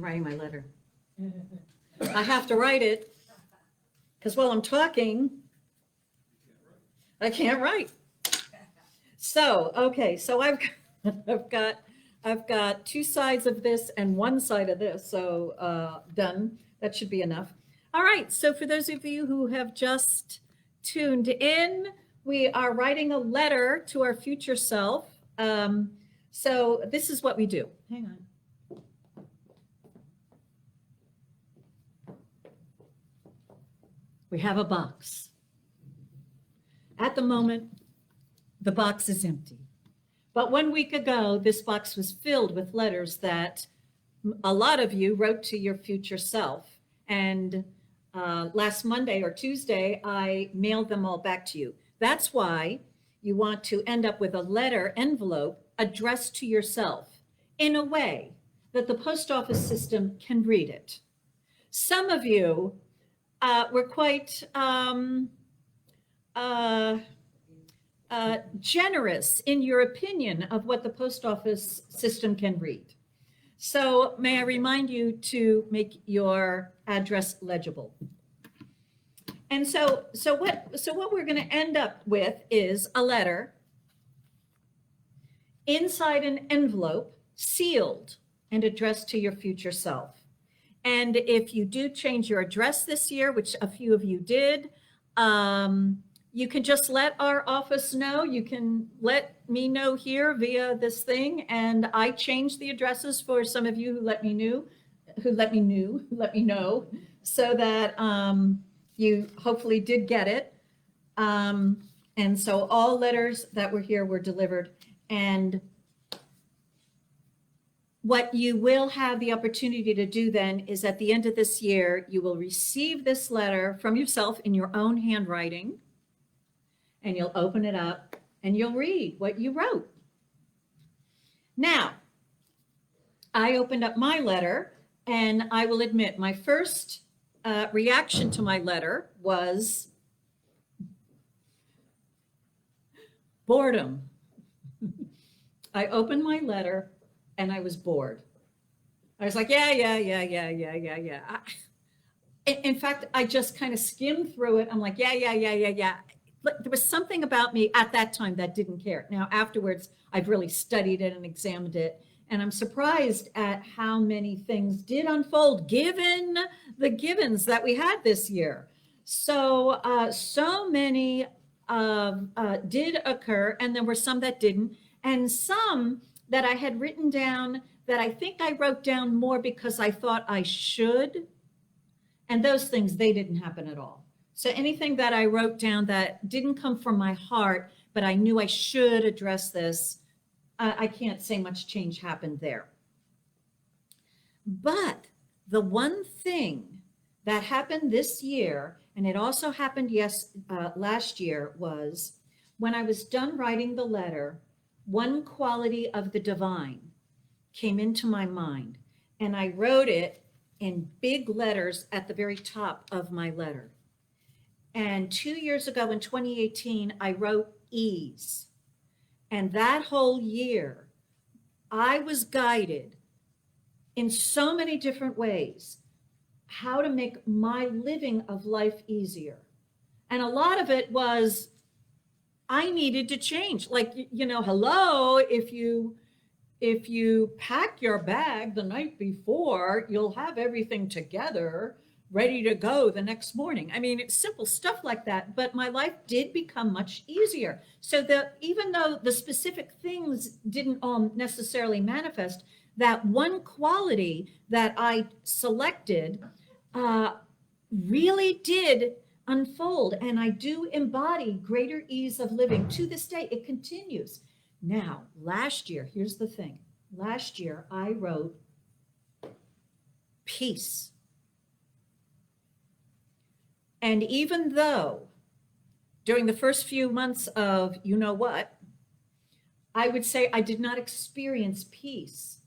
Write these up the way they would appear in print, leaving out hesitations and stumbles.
I'm writing my letter. I have to write it because while I'm talking, I can't write. So, okay, so I've got two sides of this and one side of this. So done. That should be enough. All right. So for those of you who have just tuned in, we are writing a letter to our future self. So this is what we do. Hang on. We have a box. At the moment, the box is empty. But 1 week ago, this box was filled with letters that a lot of you wrote to your future self. And last Monday or Tuesday, I mailed them all back to you. That's why you want to end up with a letter envelope addressed to yourself in a way that the post office system can read it. Some of you were quite generous in your opinion of what the post office system can read. So may I remind you to make your address legible. And so what we're going to end up with is a letter inside an envelope, sealed and addressed to your future self. And if you do change your address this year, which a few of you did, you can just let our office know. You can let me know here via this thing. And I changed the addresses for some of you who let me know, so that you hopefully did get it. And so all letters that were here were delivered. And what you will have the opportunity to do then is at the end of this year, you will receive this letter from yourself in your own handwriting, and you'll open it up and you'll read what you wrote. Now, I opened up my letter, and I will admit my first reaction to my letter was boredom. I opened my letter and I was bored. I was like, yeah. In fact, I just kind of skimmed through it. I'm like, yeah. But there was something about me at that time that didn't care. Now, afterwards, I've really studied it and examined it. And I'm surprised at how many things did unfold given the givens that we had this year. So many did occur, and there were some that didn't, and some that I had written down that I think I wrote down more because I thought I should. And those things, they didn't happen at all. So anything that I wrote down that didn't come from my heart, but I knew I should address this, I can't say much change happened there. But the one thing that happened this year, and it also happened last year, was when I was done writing the letter, one quality of the divine came into my mind, and I wrote it in big letters at the very top of my letter. And 2 years ago in 2018, I wrote ease. And that whole year, I was guided in so many different ways how to make my living of life easier. And a lot of it was I needed to change. Like, hello, if you pack your bag the night before, you'll have everything together, ready to go the next morning. I mean, it's simple stuff like that, but my life did become much easier. So that even though the specific things didn't all necessarily manifest, that one quality that I selected really did unfold. And I do embody greater ease of living to this day. It continues. Now, last year, here's the thing. Last year, I wrote peace. And even though during the first few months of you know what, I would say I did not experience peace.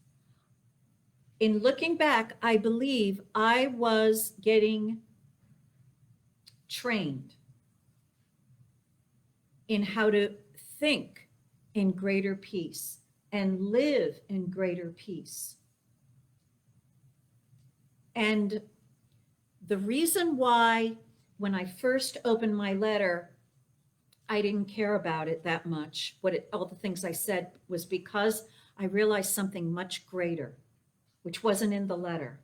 In looking back, I believe I was getting trained in how to think in greater peace and live in greater peace. And the reason why, when I first opened my letter, I didn't care about it that much, all the things I said, was because I realized something much greater, which wasn't in the letter.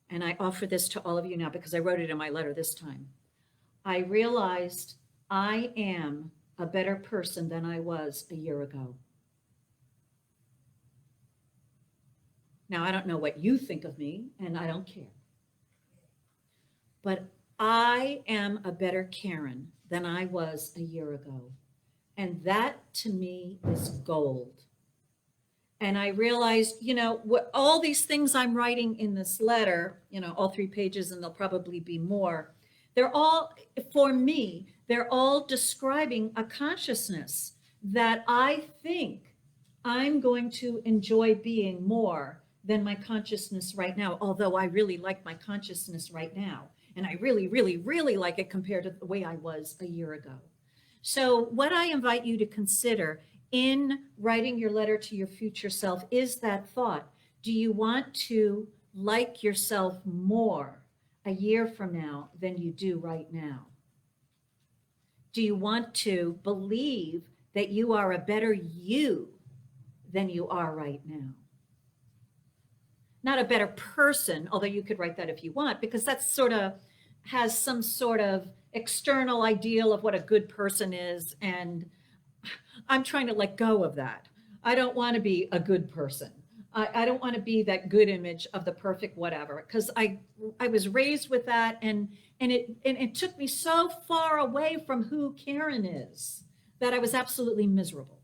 And I offer this to all of you now because I wrote it in my letter this time. I realized I am a better person than I was a year ago. Now, I don't know what you think of me, and I don't care. But I am a better Karen than I was a year ago. And that to me is gold. And I realized, what all these things I'm writing in this letter, all 3 pages, and there'll probably be more, they're all, for me, they're all describing a consciousness that I think I'm going to enjoy being more than my consciousness right now, although I really like my consciousness right now. And I really, really, really like it compared to the way I was a year ago. So what I invite you to consider in writing your letter to your future self is that thought. Do you want to like yourself more a year from now than you do right now? Do you want to believe that you are a better you than you are right now? Not a better person, although you could write that if you want, because that sort of has some sort of external ideal of what a good person is. And I'm trying to let go of that. I don't want to be a good person. I don't want to be that good image of the perfect whatever, because I was raised with that, and it took me so far away from who Karen is that I was absolutely miserable.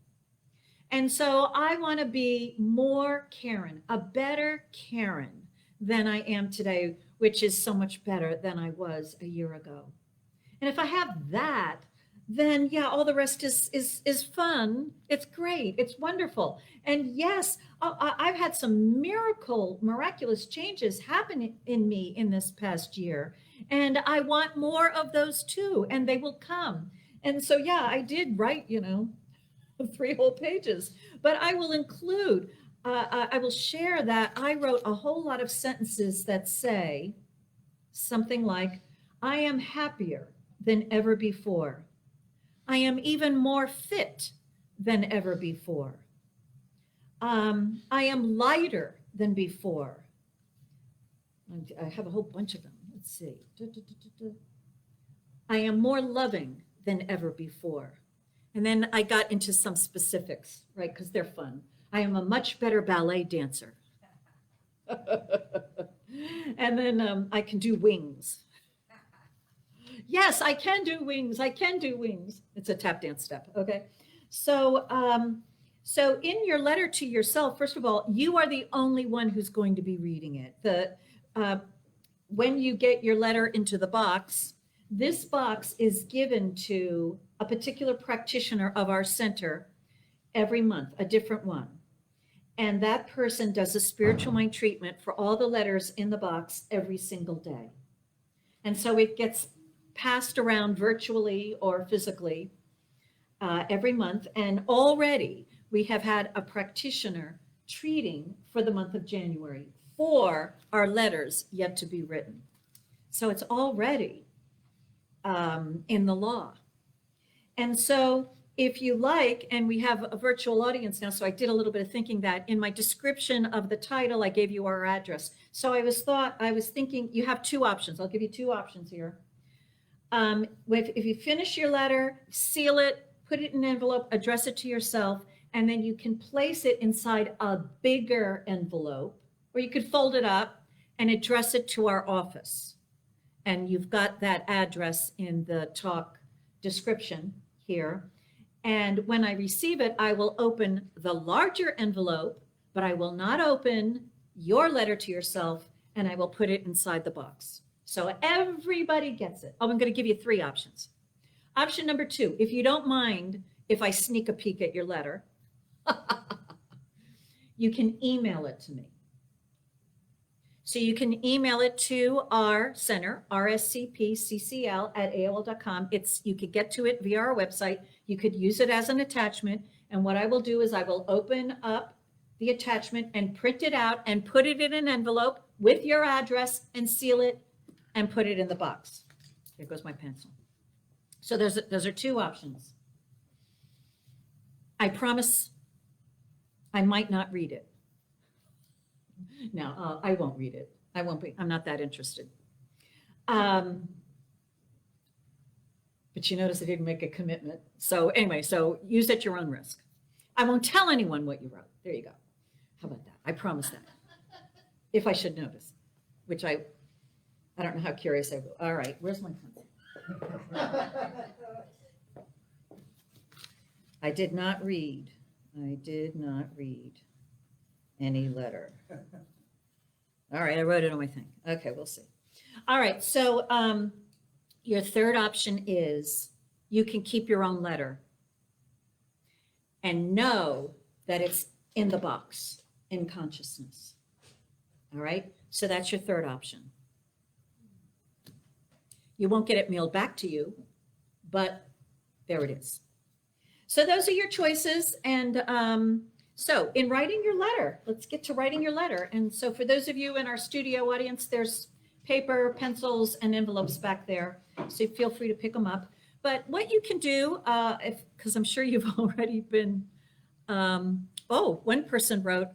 And so I want to be more Karen, a better Karen than I am today, which is so much better than I was a year ago. And if I have that, then yeah, all the rest is fun. It's great. It's wonderful. And yes, I've had some miraculous changes happen in me in this past year. And I want more of those too, and they will come. And so, yeah, I did write, 3 whole pages, but I will include, I will share that I wrote a whole lot of sentences that say something like, I am happier than ever before. I am even more fit than ever before. I am lighter than before. I have a whole bunch of them. Let's see. I am more loving than ever before. And then I got into some specifics, right? Because they're fun. I am a much better ballet dancer. And then I can do wings. Yes, I can do wings. I can do wings. It's a tap dance step. Okay. So, so in your letter to yourself, first of all, you are the only one who's going to be reading it. When you get your letter into the box, this box is given to a particular practitioner of our center every month, a different one. And that person does a spiritual mind treatment for all the letters in the box every single day. And so it gets passed around virtually or physically every month. And already we have had a practitioner treating for the month of January for our letters yet to be written. So it's already in the law. And so if you like, and we have a virtual audience now, so I did a little bit of thinking that in my description of the title, I gave you our address. So I was thinking you have 2 options. I'll give you 2 options here. If you finish your letter, seal it, put it in an envelope, address it to yourself, and then you can place it inside a bigger envelope, or you could fold it up and address it to our office. And you've got that address in the talk description here. And when I receive it, I will open the larger envelope, but I will not open your letter to yourself, and I will put it inside the box. So everybody gets it. Oh, I'm going to give you 3 options. Option number 2, if you don't mind if I sneak a peek at your letter, you can email it to me. So you can email it to our center, rscpccl@aol.com. You could get to it via our website. You could use it as an attachment. And what I will do is I will open up the attachment and print it out and put it in an envelope with your address and seal it and put it in the box. There goes my pencil. So those are two options. I promise I might not read it. No, I won't read it. I'm not that interested. But you notice I didn't make a commitment. So anyway, so use at your own risk. I won't tell anyone what you wrote. There you go. How about that? I promise that. If I should notice, which I don't know how curious I will. All right, where's my pencil? I did not read any letter. All right, I wrote it on my thing. Okay, we'll see. All right, so your third option is you can keep your own letter and know that it's in the box in consciousness. All right, so that's your third option. You won't get it mailed back to you, but there it is. So those are your choices. And so in writing your letter, let's get to writing your letter. And so for those of you in our studio audience, there's paper, pencils, and envelopes back there. So feel free to pick them up. But what you can do, because I'm sure you've already been, one person wrote,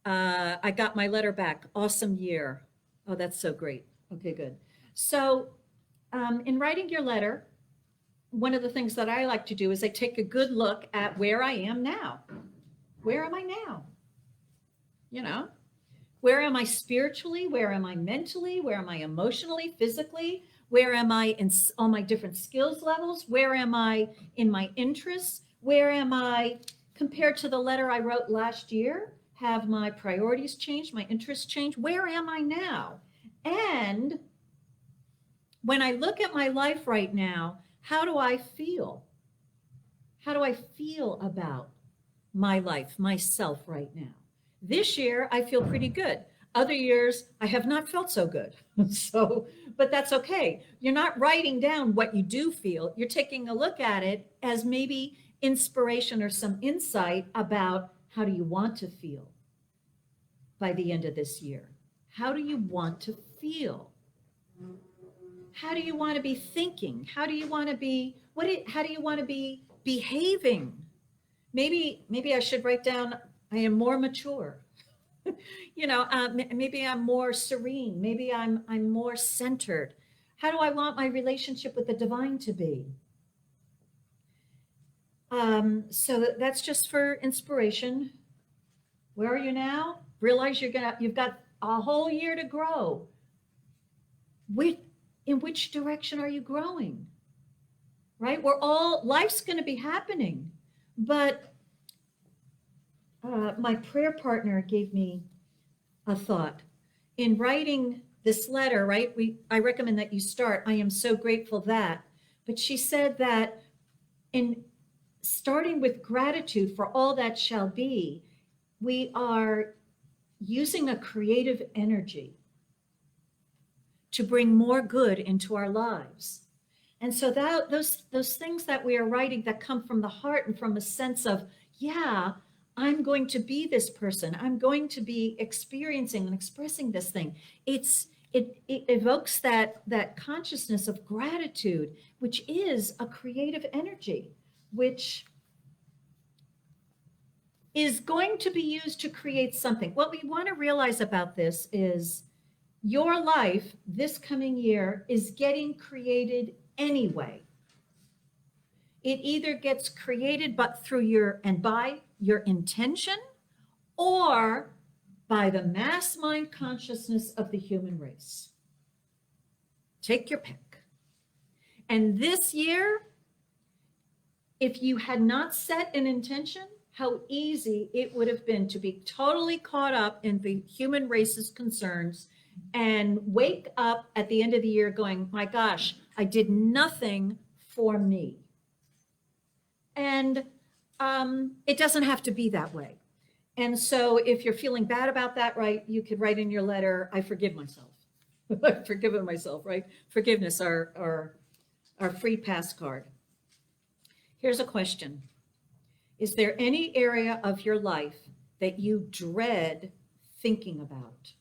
I got my letter back. Awesome year. Oh, that's so great. Okay, good. So in writing your letter, one of the things that I like to do is I take a good look at where I am now. Where am I now? You know, where am I spiritually? Where am I mentally? Where am I emotionally, physically? Where am I in all my different skills levels? Where am I in my interests? Where am I compared to the letter I wrote last year? Have my priorities changed? My interests changed? Where am I now? And when I look at my life right now, how do I feel? How do I feel about my life, myself right now? This year, I feel pretty good. Other years, I have not felt so good. But that's okay. You're not writing down what you do feel. You're taking a look at it as maybe inspiration or some insight about how do you want to feel by the end of this year? How do you want to feel? How do you want to be thinking? How do you want to be, how do you want to be behaving? Maybe I should write down, I am more mature. Maybe I'm more serene. Maybe I'm more centered. How do I want my relationship with the divine to be? So that's just for inspiration. Where are you now? Realize you've got a whole year to grow. In which direction are you growing? Right? Life's going to be happening. But my prayer partner gave me a thought. In writing this letter, right? I recommend that you start, I am so grateful that. But she said that in starting with gratitude for all that shall be, we are using a creative energy to bring more good into our lives. And so those things that we are writing that come from the heart and from a sense of, yeah, I'm going to be this person. I'm going to be experiencing and expressing this thing. It evokes that consciousness of gratitude, which is a creative energy, which is going to be used to create something. What we want to realize about this is your life this coming year is getting created anyway. It either gets created but by your intention or by the mass mind consciousness of the human race. Take your pick. And this year, if you had not set an intention, how easy it would have been to be totally caught up in the human race's concerns and wake up at the end of the year going, my gosh, I did nothing for me. And it doesn't have to be that way. And so if you're feeling bad about that, right, you could write in your letter, I forgive myself. I've forgiven myself, right? Forgiveness, our free pass card. Here's a question. Is there any area of your life that you dread thinking about?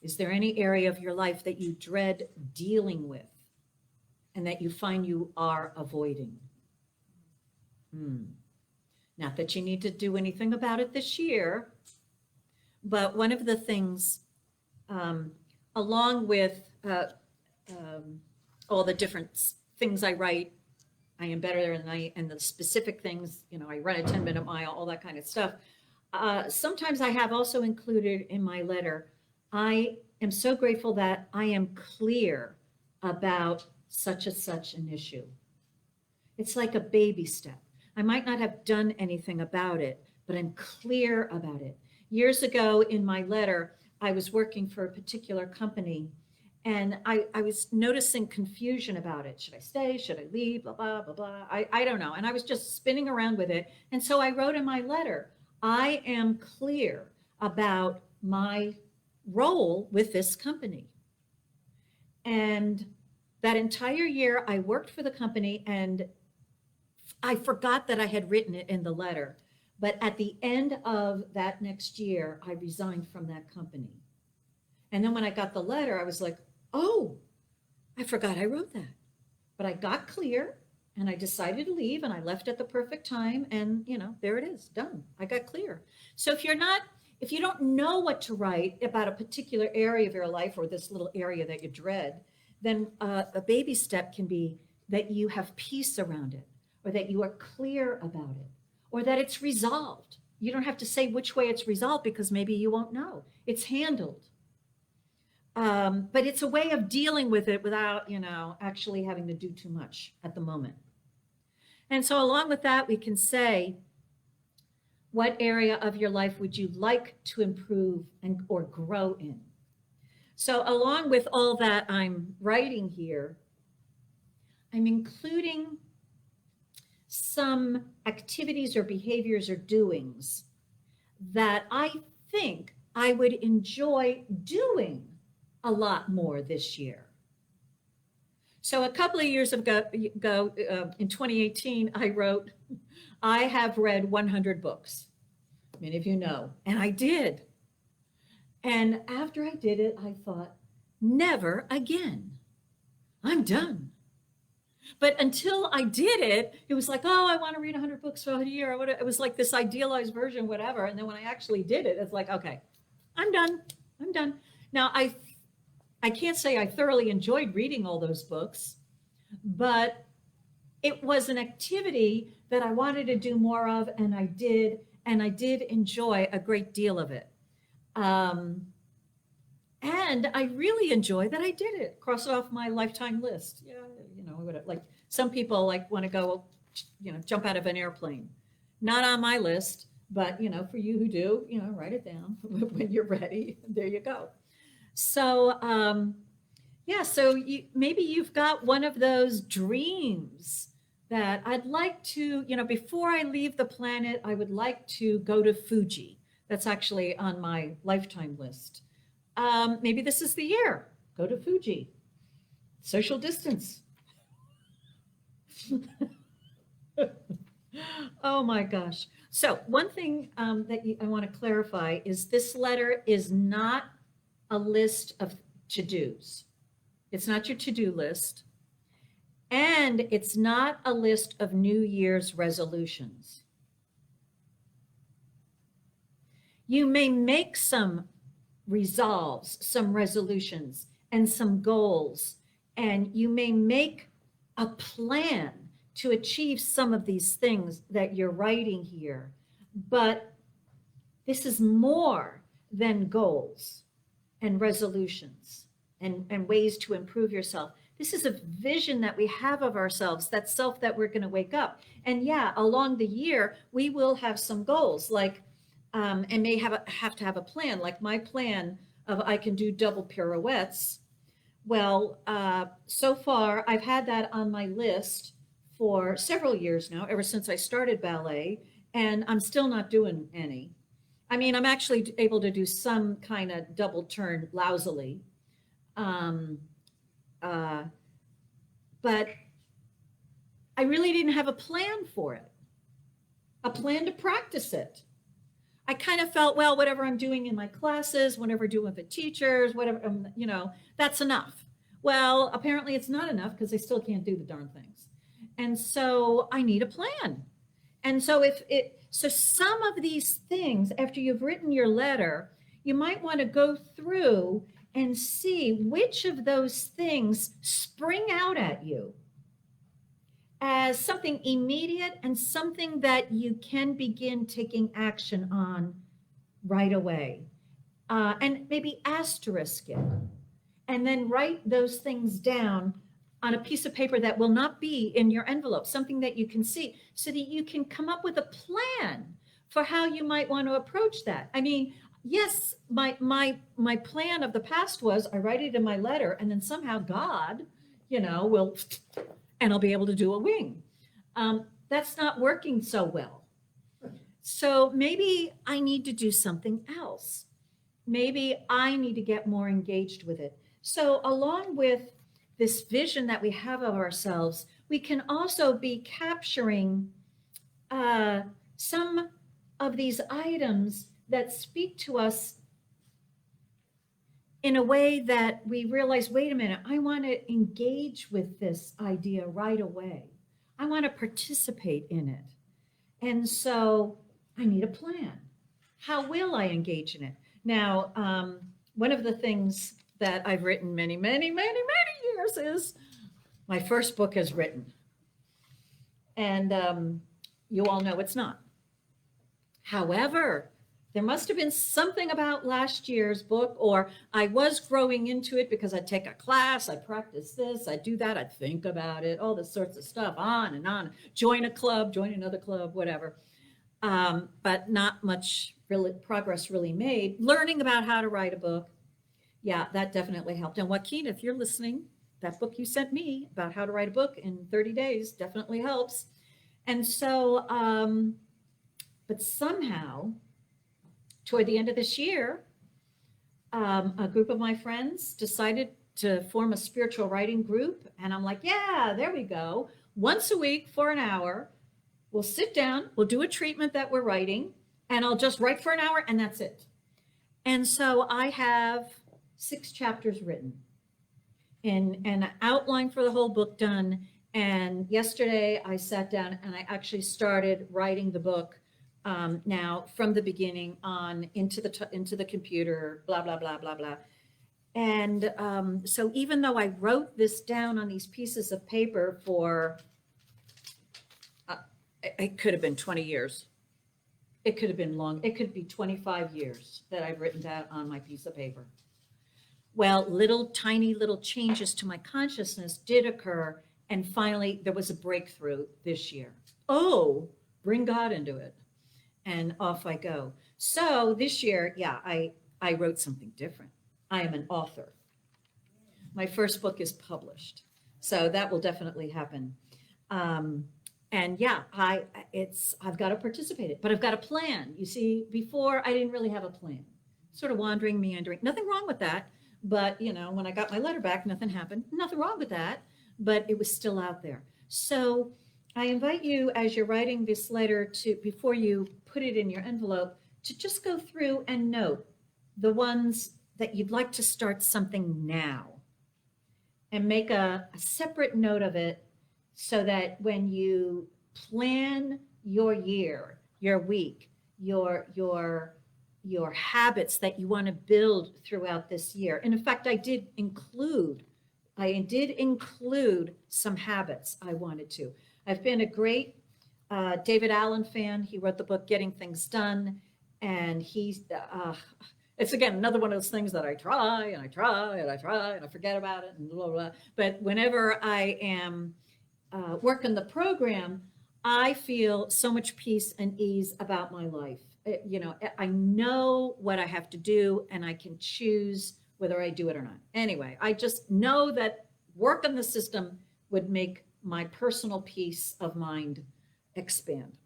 Is there any area of your life that you dread dealing with and that you find you are avoiding? Not that you need to do anything about it this year, but one of the things, along with all the different things I write, I am better than I, and the specific things, I run a 10-minute mile, all that kind of stuff. Sometimes I have also included in my letter, I am so grateful that I am clear about such and such an issue. It's like a baby step. I might not have done anything about it, but I'm clear about it. Years ago in my letter, I was working for a particular company, and I was noticing confusion about it. Should I stay? Should I leave? Blah, blah, blah, blah. I don't know. And I was just spinning around with it. And so I wrote in my letter, I am clear about my role with this company. And that entire year I worked for the company, and I forgot that I had written it in the letter. But at the end of that next year, I resigned from that company. And then when I got the letter, I was like, oh, I forgot I wrote that. But I got clear and I decided to leave, and I left at the perfect time. And, there it is, done. I got clear. So if you don't know what to write about a particular area of your life or this little area that you dread, then a baby step can be that you have peace around it, or that you are clear about it, or that it's resolved. You don't have to say which way it's resolved because maybe you won't know. It's handled. But it's a way of dealing with it without, actually having to do too much at the moment. And so along with that, we can say, what area of your life would you like to improve or grow in? So along with all that I'm writing here, I'm including some activities or behaviors or doings that I think I would enjoy doing a lot more this year. So a couple of years ago, in 2018, I wrote, I have read 100 books. Many of you know, and I did. And after I did it, I thought, never again. I'm done. But until I did it, it was like, oh, I want to read 100 books for a year. It was like this idealized version, whatever. And then when I actually did it, it's like, okay, I'm done. I'm done. Now, I can't say I thoroughly enjoyed reading all those books, but it was an activity that I wanted to do more of, and I did enjoy a great deal of it. And I really enjoy that I did it, cross it off my lifetime list. Yeah, like some people want to go, jump out of an airplane. Not on my list, but, for you who do, write it down when you're ready. There you go. So, so maybe you've got one of those dreams that I'd like to, before I leave the planet, I would like to go to Fuji. That's actually on my lifetime list. Maybe this is the year. Go to Fuji. Social distance. Oh my gosh. So one thing that I want to clarify is this letter is not a list of to-dos. It's not your to-do list. And it's not a list of New Year's resolutions. You may make some resolves, some resolutions, and some goals, and you may make a plan to achieve some of these things that you're writing here. But this is more than goals and resolutions and ways to improve yourself. This is a vision that we have of ourselves, that self that we're going to wake up. And yeah, along the year, we will have some goals, like, and may have to have a plan, like my plan of I can do double pirouettes. Well, so far, I've had that on my list for several years now, ever since I started ballet, and I'm still not doing any. I mean, I'm actually able to do some kind of double turn lousily. But I really didn't have a plan for it, a plan to practice it. I kind of felt, well, whatever I'm doing in my classes, whatever I'm doing with the teachers, whatever, that's enough. Well, apparently it's not enough because I still can't do the darn things. And so I need a plan. And so so some of these things, after you've written your letter, you might want to go through and see which of those things spring out at you as something immediate and something that you can begin taking action on right away. And maybe asterisk it. And then write those things down on a piece of paper that will not be in your envelope, something that you can see, so that you can come up with a plan for how you might want to approach that. I mean, yes, my plan of the past was I write it in my letter, and then somehow God, will, and I'll be able to do a wing. That's not working so well. So maybe I need to do something else. Maybe I need to get more engaged with it. So along with this vision that we have of ourselves, we can also be capturing some of these items that speak to us in a way that we realize, wait a minute, I want to engage with this idea right away. I want to participate in it. And so I need a plan. How will I engage in it? Now, one of the things that I've written many, many, many, many years is my first book is written. And you all know it's not. However, there must have been something about last year's book, or I was growing into it because I'd take a class, I practice this, I do that, I'd think about it, all this sorts of stuff, on and on. Join a club, join another club, whatever. But not much progress really made. Learning about how to write a book, yeah, that definitely helped. And Joaquin, if you're listening, that book you sent me about how to write a book in 30 days definitely helps. And so, but somehow, toward the end of this year, a group of my friends decided to form a spiritual writing group. And I'm like, yeah, there we go. Once a week for an hour, we'll sit down, we'll do a treatment that we're writing, and I'll just write for an hour, and that's it. And so I have 6 chapters written and an outline for the whole book done. And yesterday I sat down and I actually started writing the book now from the beginning on into the computer, blah, blah, blah, blah, blah. And so even though I wrote this down on these pieces of paper for, it could have been 20 years. It could have been long. It could be 25 years that I've written that on my piece of paper. Well, tiny little changes to my consciousness did occur. And finally, there was a breakthrough this year. Oh, bring God into it. And off I go. So this year, yeah, I wrote something different. I am an author. My first book is published. So that will definitely happen. And yeah, I've got to participate in it, but I've got a plan. You see, before I didn't really have a plan. Sort of wandering, meandering. Nothing wrong with that. But, when I got my letter back, nothing happened. Nothing wrong with that. But it was still out there. So I invite you, as you're writing this letter, before you put it in your envelope, to just go through and note the ones that you'd like to start something now. And make a separate note of it so that when you plan your year, your week, your habits that you want to build throughout this year. And in fact, I did include some habits I wanted to. I've been a great David Allen fan. He wrote the book Getting Things Done. And it's again, another one of those things that I try and I try and I try and I forget about it and blah, blah, blah. But whenever I am working the program, I feel so much peace and ease about my life. I know what I have to do and I can choose whether I do it or not. Anyway, I just know that work on the system would make my personal peace of mind expand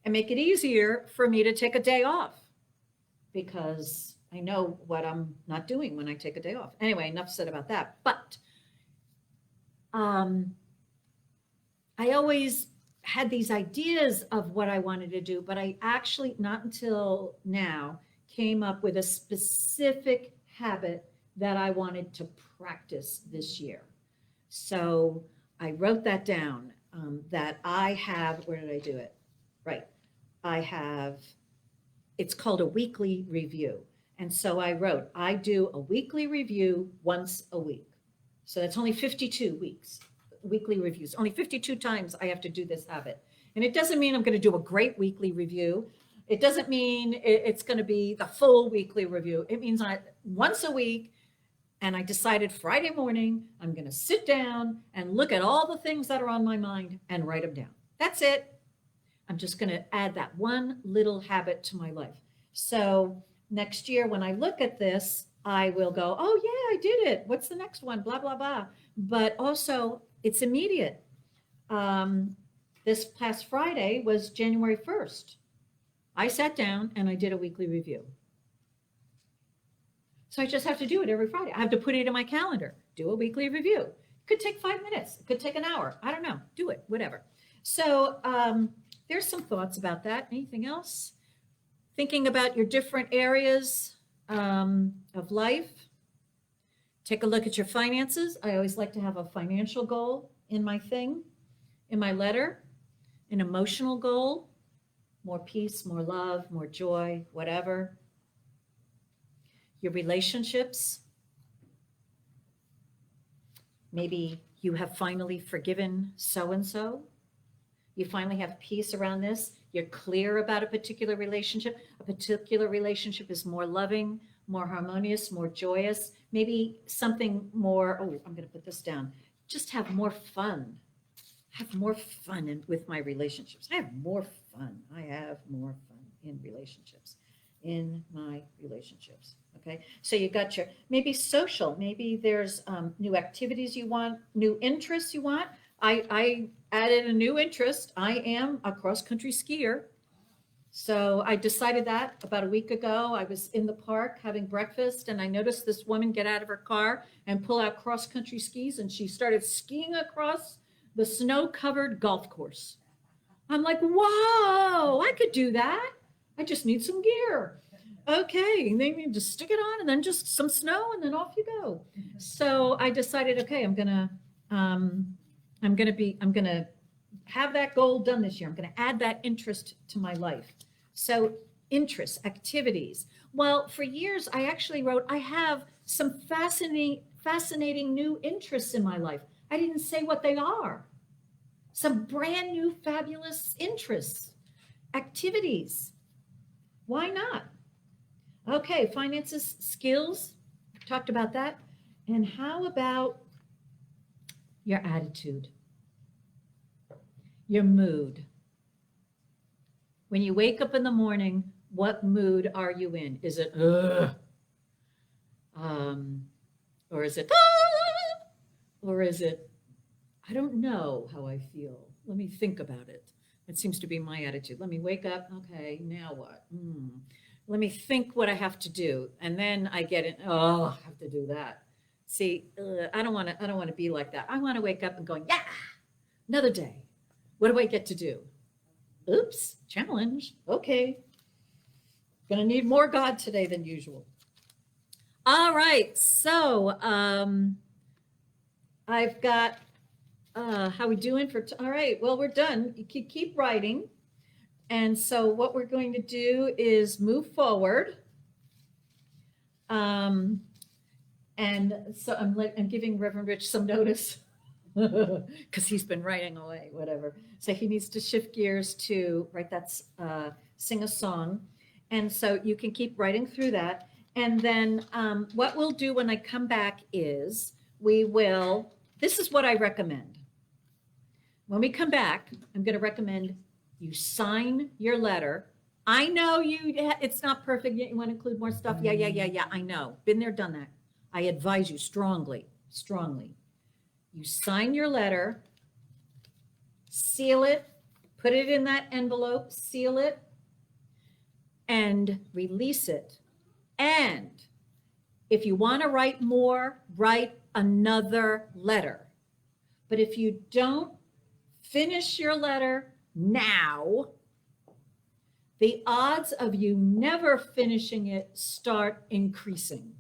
and make it easier for me to take a day off because I know what I'm not doing when I take a day off. Anyway, enough said about that. But I always had these ideas of what I wanted to do, but I actually, not until now, came up with a specific habit that I wanted to practice this year. So I wrote that down, that I have, where did I do it? Right. I have, it's called a weekly review. And so I wrote, I do a weekly review once a week. So that's only 52 weeks, weekly reviews. Only 52 times I have to do this habit. And it doesn't mean I'm going to do a great weekly review. It doesn't mean it's going to be the full weekly review. It means once a week, and I decided Friday morning, I'm going to sit down and look at all the things that are on my mind and write them down. That's it. I'm just going to add that one little habit to my life. So next year, when I look at this, I will go, oh, yeah, I did it. What's the next one? Blah, blah, blah. But also, it's immediate. This past Friday was January 1st. I sat down and I did a weekly review. So I just have to do it every Friday. I have to put it in my calendar, do a weekly review. It could take 5 minutes. It could take an hour. I don't know. Do it, whatever. So there's some thoughts about that. Anything else? Thinking about your different areas of life. Take a look at your finances. I always like to have a financial goal in my thing, in my letter, an emotional goal, more peace, more love, more joy, whatever. Your relationships. Maybe you have finally forgiven so-and-so. You finally have peace around this. You're clear about a particular relationship. A particular relationship is more loving, more harmonious, more joyous. Maybe something more, oh, I'm going to put this down. Just have more fun. Have more fun with my relationships. I have more fun. I have more fun in relationships. In my relationships. Okay. So you got your, maybe social, maybe there's new activities you want, new interests you want. I added a new interest. I am a cross-country skier. So I decided that about a week ago. I was in the park having breakfast and I noticed this woman get out of her car and pull out cross-country skis, and she started skiing across the snow-covered golf course. I'm like, whoa, I could do that. I just need some gear. Okay, and then you just stick it on and then just some snow and then off you go. So I decided, okay, I'm gonna have that goal done this year. I'm gonna add that interest to my life. So interests, activities. Well, for years I actually wrote, I have some fascinating new interests in my life. I didn't say what they are. Some brand new fabulous interests, activities. Why not? Okay, finances, skills, talked about that. And how about your attitude, your mood? When you wake up in the morning, what mood are you in? Is it, or is it, or is it, I don't know how I feel. Let me think about it. It seems to be my attitude. Let me wake up. Okay, now what? Let me think what I have to do, and then I get it. Oh, I have to do that. See, I don't want to be like that. I want to wake up and going, yeah, another day. What do I get to do? Oops, challenge. Okay, gonna need more God today than usual. All right, so I've got. How we doing for? All right, well, we're done. You keep writing. And so what we're going to do is move forward. And so I'm giving Reverend Rich some notice because he's been writing away, whatever. So he needs to shift gears to, right, that's sing a song. And so you can keep writing through that. And then what we'll do when I come back is this is what I recommend. When we come back, I'm going to recommend you sign your letter. I know it's not perfect yet. You want to include more stuff. Yeah. I know. Been there, done that. I advise you strongly. You sign your letter, seal it, put it in that envelope, seal it, and release it. And if you want to write more, write another letter. But if you don't finish your letter, now, the odds of you never finishing it start increasing.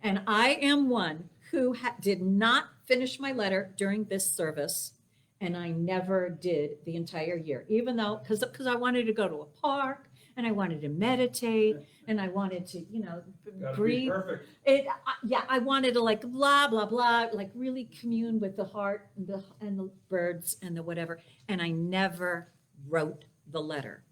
And I am one who did not finish my letter during this service, and I never did the entire year, even though, because I wanted to go to a park, and I wanted to meditate, and I wanted to, breathe. Perfect. I wanted to like blah, blah, blah, like really commune with the heart and the birds and the whatever. And I never wrote the letter.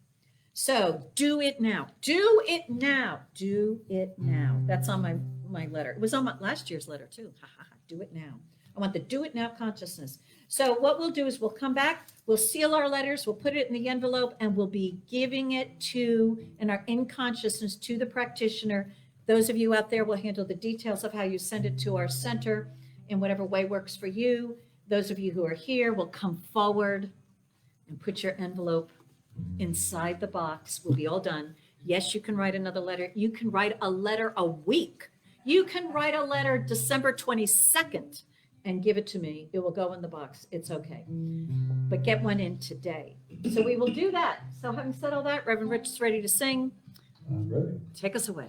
So do it now. Do it now. Do it now. That's on my letter. It was on my last year's letter too. Ha, ha, ha. Do it now. I want the do it now consciousness. So what we'll do is we'll come back, we'll seal our letters, we'll put it in the envelope, and we'll be giving it in consciousness to the practitioner. Those of you out there will handle the details of how you send it to our center in whatever way works for you. Those of you who are here will come forward and put your envelope inside the box. We'll be all done. Yes, you can write another letter. You can write a letter a week. You can write a letter December 22nd and give it to me. It will go in the box. It's okay. But get one in today. So we will do that. So having said all that, Reverend Rich is ready to sing. I'm ready. Take us away.